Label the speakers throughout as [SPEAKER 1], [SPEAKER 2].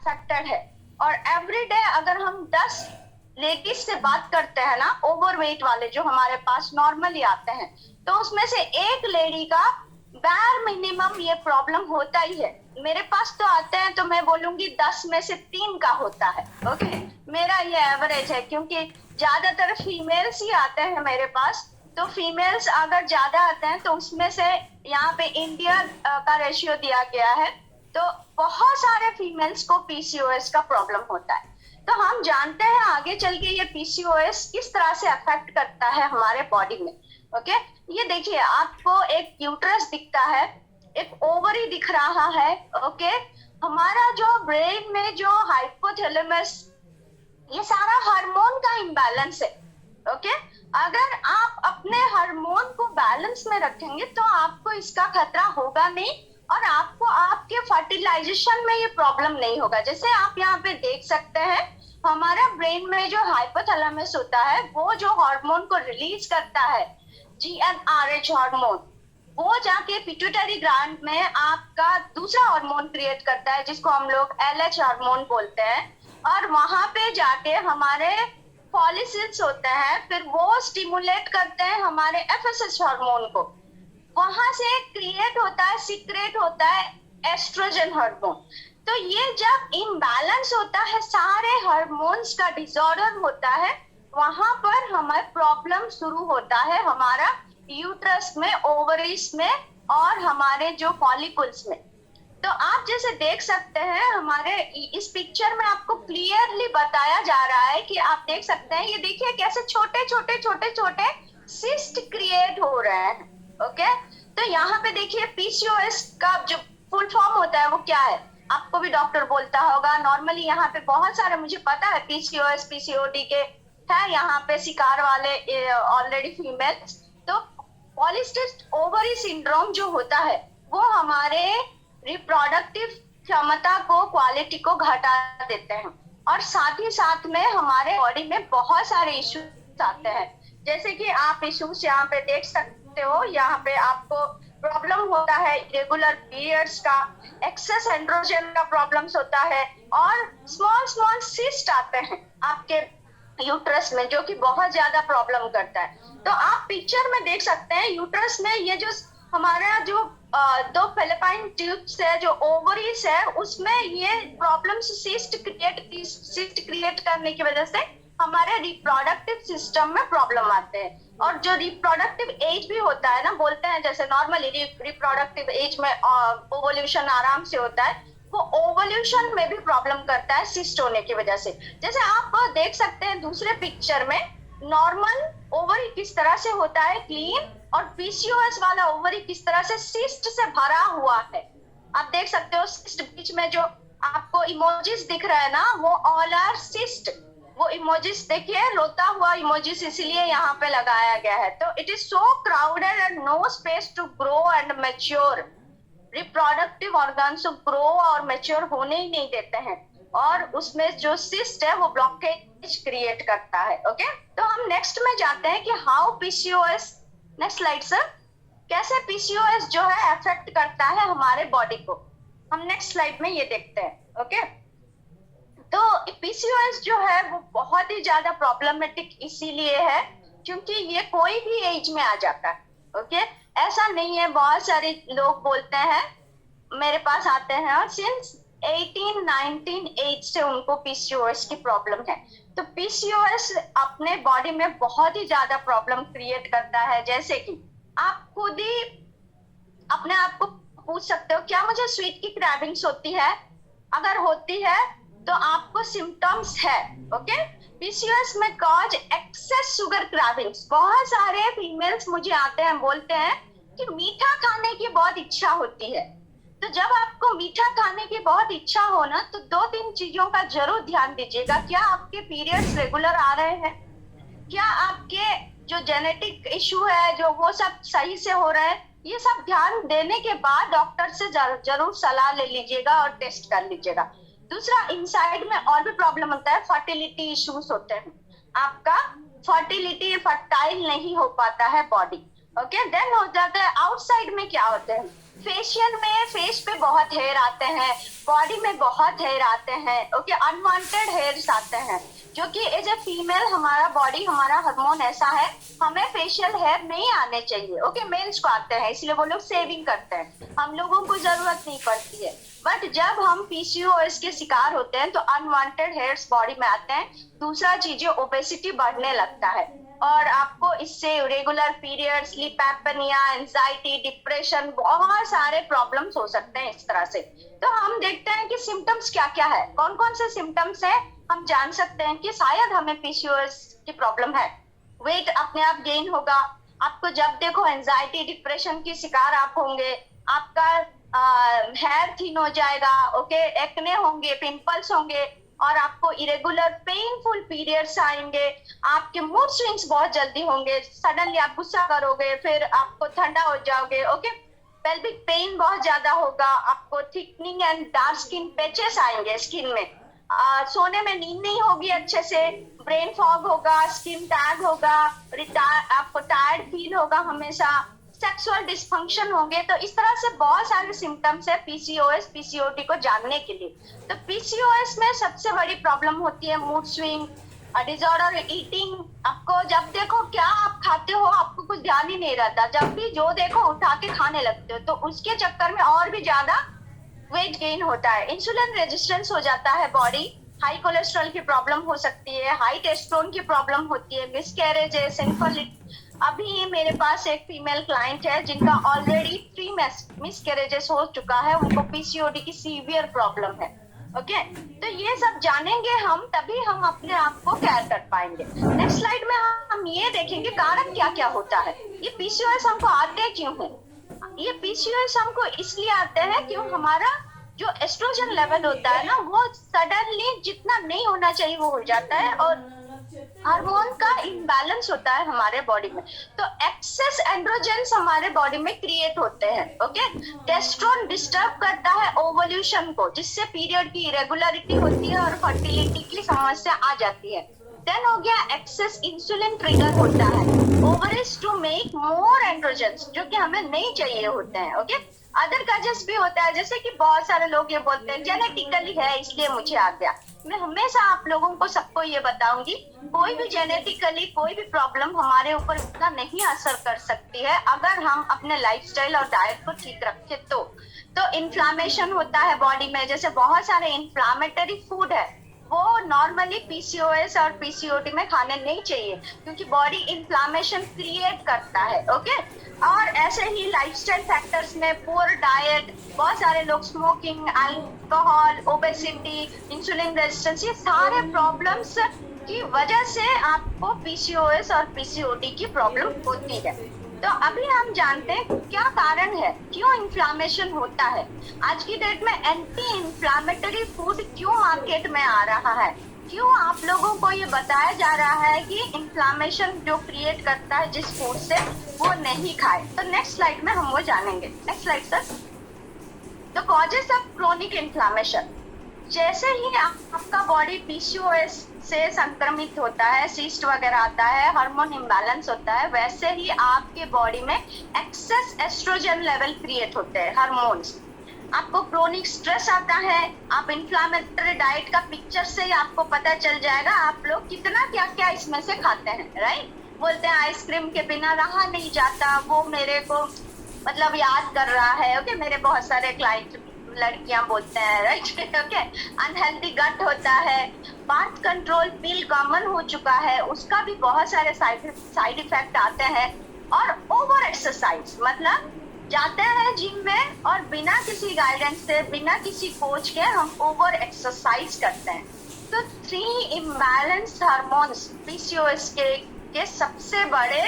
[SPEAKER 1] Affected है। और everyday अगर हम 10 लेडीज से बात करते हैं ना, ओवरवेट वाले जो हमारे पास नॉर्मली आते हैं, तो उसमें से एक लेडी का बैर मिनिमम ये प्रॉब्लम होता ही है। मेरे पास तो आते हैं तो मैं बोलूंगी 10 में से 3 का होता है। ओके, मेरा ये एवरेज है, क्योंकि ज्यादातर फीमेल्स ही आते हैं मेरे पास। तो फीमेल्स अगर ज्यादा आते हैं तो उसमें से यहाँ पे इंडिया का रेशियो दिया गया है, तो बहुत सारे फीमेल्स को पीसीओएस का प्रॉब्लम होता है। तो हम जानते हैं आगे चल के ये पीसीओएस किस तरह से अफेक्ट करता है हमारे बॉडी में। ओके, ये देखिए, आपको एक यूट्रस दिखता है, एक ओवरी दिख रहा है। ओके, हमारा जो ब्रेन में जो हाइपोथैलेमस, ये सारा हार्मोन का इम्बैलेंस है। ओके, अगर आप अपने हार्मोन को बैलेंस में रखेंगे तो आपको इसका खतरा होगा नहीं, और आपको आपके फर्टिलाइजेशन में ये प्रॉब्लम नहीं होगा। जैसे आप यहाँ पे देख सकते हैं, हमारा ब्रेन में जो हाइपोथैलेमस होता है वो जो हार्मोन को रिलीज करता है, जीएनआरएच हार्मोन, वो जाके पिट्यूटरी ग्लैंड में आपका दूसरा हार्मोन क्रिएट करता है जिसको हम लोग एलएच हार्मोन बोलते हैं। और वहां पे जाके हमारे फॉलिकल्स होते हैं, फिर वो स्टिमुलेट करते हैं हमारे एफएसएच हार्मोन को। वहां से क्रिएट होता है, सीक्रेट होता है एस्ट्रोजन हार्मोन। तो ये जब इम्बैलेंस होता है, सारे हार्मोन्स का डिसऑर्डर होता है, वहां पर हमारे प्रॉब्लम शुरू होता है हमारा यूट्रस में, ओवरीज में और हमारे जो फॉलिकल्स में। तो आप जैसे देख सकते हैं हमारे इस पिक्चर में आपको क्लियरली बताया जा रहा है कि आप देख सकते हैं, ये देखिए कैसे छोटे छोटे छोटे छोटे सिस्ट क्रिएट हो रहे हैं। ओके, तो यहाँ पे देखिए पीसीओएस का जो फुल फॉर्म होता है वो क्या है, आपको भी डॉक्टर बोलता होगा। नॉर्मली यहाँ पे बहुत सारे मुझे पता है पीसीओएस पीसीओडी के है यहाँ पे शिकार वाले ऑलरेडी फीमेल्स। तो पॉलिसिस्टिक ओवरी सिंड्रोम जो होता है वो हमारे रिप्रोडक्टिव क्षमता को, क्वालिटी को घटा देते हैं, और साथ ही साथ में हमारे बॉडी में बहुत सारे इश्यूज आते हैं। जैसे कि आप इश्यूज यहाँ पे देख सकते हो, यहाँ पे आपको प्रॉब्लम होता है इरेगुलर पीरियड्स का, एक्सेस एंड्रोजन का प्रॉब्लम्स होता है, और स्मॉल स्मॉल सिस्ट आते हैं आपके यूट्रस में जो कि बहुत ज्यादा प्रॉब्लम करता है। तो आप पिक्चर में देख सकते हैं यूट्रस में ये जो हमारा जो दो फेलोपाइन ट्यूब्स है, जो ओवरीज है, उसमें ये प्रॉब्लम्स सिस्ट क्रिएट करने की वजह से हमारे रिप्रोडक्टिव सिस्टम में प्रॉब्लम आते हैं। और जो रिप्रोडक्टिव एज भी होता है ना, बोलते हैं जैसे नॉर्मली रिप्रोडक्टिव एज में ओवल्यूशन आराम से होता है, वो ओवल्यूशन में भी प्रॉब्लम करता है सिस्ट होने की वजह से। जैसे आप देख सकते हैं दूसरे पिक्चर में, नॉर्मल ओवरी किस तरह से होता है क्लीन, और पीसीओएस वाला ओवरी किस तरह से सिस्ट से भरा हुआ है। आप देख सकते हो सिस्ट बीच में जो आपको इमोजीज दिख रहा है ना, वो ऑल आर सिस्ट। वो इमोजीज देखिए, रोता हुआ इमोजीज इसीलिए यहाँ पे लगाया गया है। तो it is so crowded and no space to grow and mature. Reproductive organs grow और मैच्योर होने ही नहीं देते हैं, और उसमें जो सिस्ट है वो ब्लॉकेज क्रिएट करता है। ओके, तो हम नेक्स्ट में जाते हैं कि how PCOS, next slide sir, कैसे पीसीओएस जो है अफेक्ट करता है हमारे बॉडी को। हम नेक्स्ट स्लाइड में ये देखते हैं। ओके, तो पीसीओएस जो है वो बहुत ही ज्यादा प्रॉब्लमेटिक इसीलिए है क्योंकि ये कोई भी एज में आ जाता है। ओके, ऐसा नहीं है, बहुत सारे लोग बोलते हैं मेरे पास आते हैं और सिंस 18-19 एज से उनको पीसीओएस की प्रॉब्लम है। तो पीसीओएस अपने बॉडी में बहुत ही ज्यादा प्रॉब्लम क्रिएट करता है। जैसे कि आप खुद ही अपने आप को पूछ सकते हो, क्या मुझे स्वीट की क्रेविंग्स होती है? अगर होती है तो आपको सिम्टम्स है। ओके, पीसीओएस में कॉज एक्सेस शुगर क्रेविंग्स। बहुत सारे फीमेल्स मुझे आते हैं, बोलते हैं कि मीठा खाने की बहुत इच्छा होती है। तो जब आपको मीठा खाने की बहुत इच्छा हो ना, तो 2-3 चीजों का जरूर ध्यान दीजिएगा। क्या आपके पीरियड्स रेगुलर आ रहे हैं? क्या आपके जो जेनेटिक इशू है जो वो सब सही से हो रहा है? ये सब ध्यान देने के बाद डॉक्टर से जरूर सलाह ले लीजिएगा और टेस्ट कर लीजिएगा। दूसरा, इनसाइड में और भी प्रॉब्लम होता है, फर्टिलिटी इश्यूज होते हैं। आपका फर्टिलिटी, फर्टाइल नहीं हो पाता है बॉडी। ओके देन हो जाता है आउटसाइड में क्या होते हैं, फेशियल में फेस पे बहुत हेयर आते हैं, बॉडी में बहुत हेयर आते हैं, ओके अनवांटेड हेयर्स आते हैं, जो कि एज ए फीमेल हमारा बॉडी हमारा हार्मोन ऐसा है, हमें फेशियल हेयर नहीं आने चाहिए, ओके मेल्स को आते हैं इसलिए वो लोग सेविंग करते हैं, हम लोगों को जरूरत नहीं पड़ती है। बट जब हम पीसीओएस के शिकार होते हैं तो अनवांटेड हेयर्स बॉडी में आते हैं। दूसरा चीज ओबेसिटी बढ़ने लगता है और आपको इससे regular period, sleep apnoea, anxiety, depression, बहुत सारे प्रॉब्लम्स हो सकते हैं इस तरह से। तो हम देखते हैं कि सिम्टम्स क्या क्या है, कौन कौन से सिम्टम्स है, हम जान सकते हैं कि शायद हमें पीसीओएस की प्रॉब्लम है। वेट अपने आप गेन होगा, आपको जब देखो एंजाइटी, डिप्रेशन की शिकार आप होंगे, आपका हेयर थिन हो जाएगा, ओके एक्ने होंगे, पिंपल्स होंगे और आपको इरेगुलर पेनफुल पीरियड्स आएंगे, आपके मूड स्विंग्स बहुत जल्दी होंगे, सडनली आप गुस्सा करोगे, फिर आपको ठंडा हो जाओगे, ओके पेल्विक पेन बहुत ज्यादा होगा, आपको thickening and dark skin patches आएंगे स्किन में, सोने में नींद नहीं होगी अच्छे से, ब्रेन फॉग होगा, स्किन टैग होगा, आपको टायर्ड फील होगा हमेशा, सेक्सुअल डिस्फंक्शन होंगे। तो इस तरह से बहुत सारे सिम्टम्स है पीसीओएस पीसीओडी को जानने के लिए। तो पीसीओएस में सबसे बड़ी प्रॉब्लम होती है मूड स्विंग, डिसऑर्डर ईटिंग, आपको जब देखो क्या आप खाते हो आपको कुछ ध्यान ही नहीं रहता, जब भी जो देखो उठा के खाने लगते हो, तो उसके चक्कर में और भी ज्यादा वेट गेन होता है, इंसुलिन रेजिस्टेंस हो जाता है बॉडी, हाई कोलेस्ट्रॉल की प्रॉब्लम हो सकती है, हाई टेस्टोन की प्रॉब्लम होती है, मिसकैरेजेस, इनफर्टिलिटी। अभी मेरे पास एक फीमेल क्लाइंट है जिनका ऑलरेडी 3 मिसकैरेजेस हो चुका है, उनको पीसीओडी की सीवियर प्रॉब्लम है। ओके तो ये सब जानेंगे हम, तभी हम अपने आप को केयर कर पाएंगे। नेक्स्ट स्लाइड में हम ये देखेंगे कारण क्या क्या होता है, ये पीसीओएस हमको आते क्यों है। ये पीसीओएस हमको इसलिए आते हैं क्यों हमारा जो एस्ट्रोजन लेवल होता है ना वो सडनली जितना नहीं होना चाहिए वो हो जाता है और हार्मोन का इम्बैलेंस होता है हमारे बॉडी में, तो एक्सेस एंड्रोजेंस हमारे बॉडी में क्रिएट होते हैं। ओके टेस्टोन डिस्टर्ब करता है ओवल्यूशन को, जिससे पीरियड की इरेगुलरिटी होती है और फर्टिलिटी की समस्या आ जाती है। देन हो गया एक्सेस इंसुलिन ट्रिगर होता है ovaries to make more androgens, जो कि हमें नहीं चाहिए होते हैं। ओके अदर कजेस भी होता है, जैसे कि बहुत सारे लोग ये बोलते हैं जेनेटिकली है इसलिए मुझे आ गया। मैं हमेशा आप लोगों को सबको ये बताऊंगी कोई भी जेनेटिकली कोई भी प्रॉब्लम हमारे ऊपर उतना नहीं असर कर सकती है अगर हम अपने लाइफस्टाइल और डाइट को ठीक रखें। तो इन्फ्लामेशन होता है बॉडी में, जैसे बहुत सारे इन्फ्लामेटरी फूड है वो नॉर्मली पीसीओएस और पीसीओडी में खाने नहीं चाहिए क्योंकि बॉडी इन्फ्लामेशन क्रिएट करता है। ओके और ऐसे ही लाइफस्टाइल फैक्टर्स में पुअर डाइट, बहुत सारे लोग smoking, alcohol, obesity, insulin resistance, ये सारे प्रॉब्लम्स की वजह से आपको पीसीओएस और पीसीओडी की प्रॉब्लम होती है। तो अभी हम जानते हैं क्या कारण है, क्यों इन्फ्लामेशन होता है। आज की डेट में एंटी इन्फ्लामेटरी फूड क्यों मार्केट में आ रहा है, क्यों आप लोगों को ये बताया जा रहा है कि इन्फ्लामेशन जो क्रिएट करता है जिस फूड से वो नहीं खाए। तो नेक्स्ट स्लाइड में हम वो जानेंगे। Next slide sir. तो कॉजेस ऑफ क्रोनिक इन्फ्लामेशन, जैसे ही आपका बॉडी पीसीओएस से संक्रमित होता है, सिस्ट वगैरह आता है, हार्मोन इम्बैलेंस होता है, वैसे ही आपके बॉडी में एक्सेस एस्ट्रोजन लेवल क्रिएट होते हैं, हार्मोन्स। आपको क्रोनिक स्ट्रेस आता है, आप इन्फ्लामेटरी डाइट का पिक्चर से ही आपको पता चल जाएगा आप लोग कितना क्या क्या इसमें से खाते हैं, राइट। बोलते हैं आइसक्रीम के बिना रहा नहीं जाता, वो मेरे को मतलब याद कर रहा है। ओके मेरे बहुत सारे क्लाइंट लड़कियां बोलते हैं, राइट। ओके अनहेल्दी गट होता है, बर्थ कंट्रोल पिल कॉमन हो चुका है, उसका भी बहुत सारे साइड इफेक्ट आते हैं। और ओवर एक्सरसाइज, मतलब जाते हैं जिम में और बिना किसी गाइडेंस से, बिना किसी कोच के हम ओवर एक्सरसाइज करते हैं। तो 3 इम्बैलेंस हार्मोन्स पीसीओएस के सबसे बड़े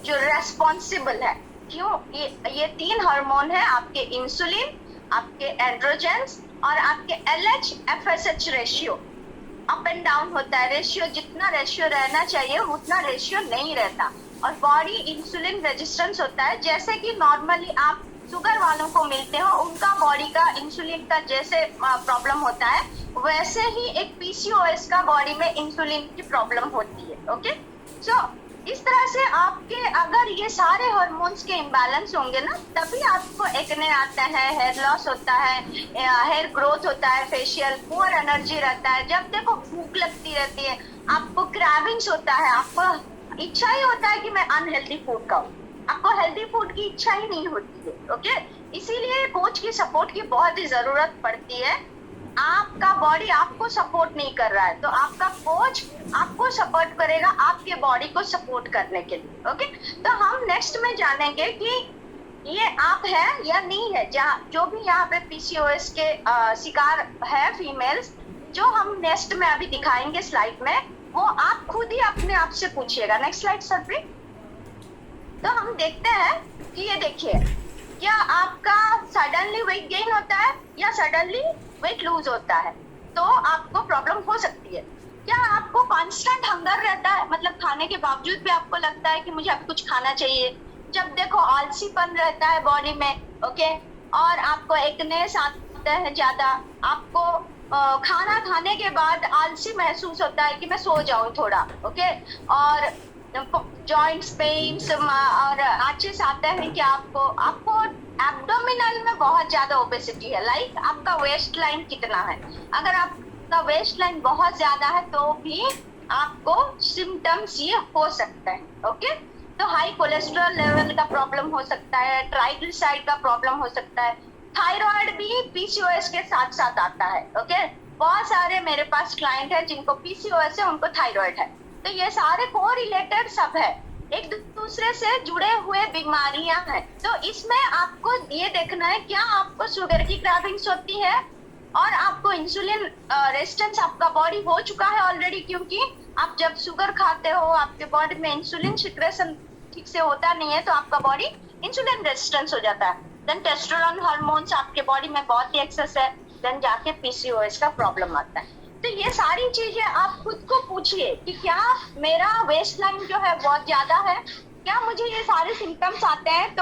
[SPEAKER 1] जो रेस्पॉन्सिबल है। क्यों ये 3 हार्मोन है, आपके इंसुलिन, आपके एंड्रोजेंस और आपके LH FSH ratio up and down होता है। रेशियो जितना रेशियो रहना चाहिए उतना रेशियो नहीं रहता और बॉडी इंसुलिन रेजिस्टेंस होता है। जैसे कि नॉर्मली आप शुगर वालों को मिलते हो, उनका बॉडी का इंसुलिन का जैसे प्रॉब्लम होता है, वैसे ही एक पीसीओएस का बॉडी में इंसुलिन की प्रॉब्लम होती है। ओके सो इस तरह से आपके अगर ये सारे हार्मोन्स के इम्बैलेंस होंगे ना, तभी आपको एक्ने आता है, हेयर लॉस होता है, हेयर ग्रोथ होता है, फेशियल, पुअर एनर्जी रहता है, जब देखो भूख लगती रहती है, आपको क्रेविंग्स होता है, आपको इच्छा ही होता है कि मैं अनहेल्दी फूड खाऊं, आपको हेल्दी फूड की इच्छा ही नहीं होती है। ओके, इसीलिए कोच की सपोर्ट की बहुत ही जरूरत पड़ती है। आपका बॉडी आपको सपोर्ट नहीं कर रहा है तो आपका कोच आपको सपोर्ट करेगा आपके बॉडी को सपोर्ट करने के लिए। ओके, तो हम नेक्स्ट में जानेंगे कि ये आप है या नहीं है, जहाँ जो भी यहाँ पे पीसीओएस के शिकार है फीमेल्स, जो हम नेक्स्ट में अभी दिखाएंगे स्लाइड में, वो आप खुद ही अपने आप से पूछिएगा। Next slide sir please. तो हम देखते हैं कि ये देखिए, क्या आपका सडनली वेट गेन होता है या सडनली वेट लूज होता है, तो आपको प्रॉब्लम हो सकती है। क्या आपको कांस्टेंट हंगर रहता है, मतलब खाने के बावजूद भी आपको लगता है कि मुझे अब कुछ खाना चाहिए, जब देखो आलसीपन रहता है बॉडी में। ओके, और आपको एक्नेस आता है ज्यादा, आपको खाना खाने के बाद आलसी महसूस होता है कि मैं सो जाऊं थोड़ा। ओके, और जॉइंट्स पेन्स और आर्चेस आते हैं कि आपको एब्डोमिनल में बहुत ज्यादा ओबेसिटी है। लाइक आपका वेस्ट लाइन कितना है, अगर आपका वेस्ट लाइन बहुत ज्यादा है तो भी आपको सिम्टम्स ये हो सकते हैं। ओके, तो हाई कोलेस्ट्रॉल लेवल का प्रॉब्लम हो सकता है, ट्राइग्लिसराइड का प्रॉब्लम हो सकता है, थायराइड भी पीसीओएस के साथ साथ आता है। ओके, बहुत सारे मेरे पास क्लाइंट है जिनको पीसीओएस है, उनको थायराइड है, तो ये सारे को रिलेटेड सब है, एक दूसरे से जुड़े हुए बीमारियां हैं। तो इसमें आपको ये देखना है क्या आपको शुगर की क्रेविंग्स होती है और आपको इंसुलिन रेजिस्टेंस आपका बॉडी हो चुका है ऑलरेडी, क्योंकि आप जब शुगर खाते हो आपके बॉडी में इंसुलिन सिक्रेशन ठीक से होता नहीं है, तो आपका बॉडी इंसुलिन रेजिस्टेंस हो जाता है। देन टेस्टोस्टेरोन हार्मोन्स आपके बॉडी में बहुत ही एक्सेस है, देन जाके पीसीओएस का प्रॉब्लम आता है। तो ये सारी चीजें आप खुद को पूछिए कि क्या मेरा वेस्ट लाइन जो है बहुत ज्यादा है, क्या मुझे ये सारे सिम्टम्स आते हैं, तो